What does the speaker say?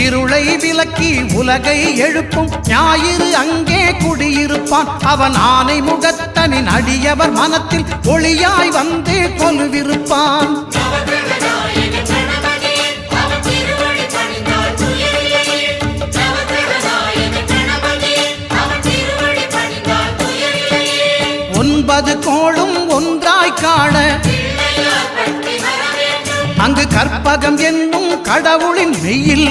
இருளை விலக்கி உலகை எழுப்பும் ஞாயிறு அங்கே குடியிருப்பான். அவன் ஆனை முகத்தனின் அடியவர் மனத்தில் ஒளியாய் வந்து கொலுவிருப்பான். ஒன்பது கோளும் ஒன்றாய் காண அங்கு கற்பகம் என்னும் கடவுளின் மெய்யில்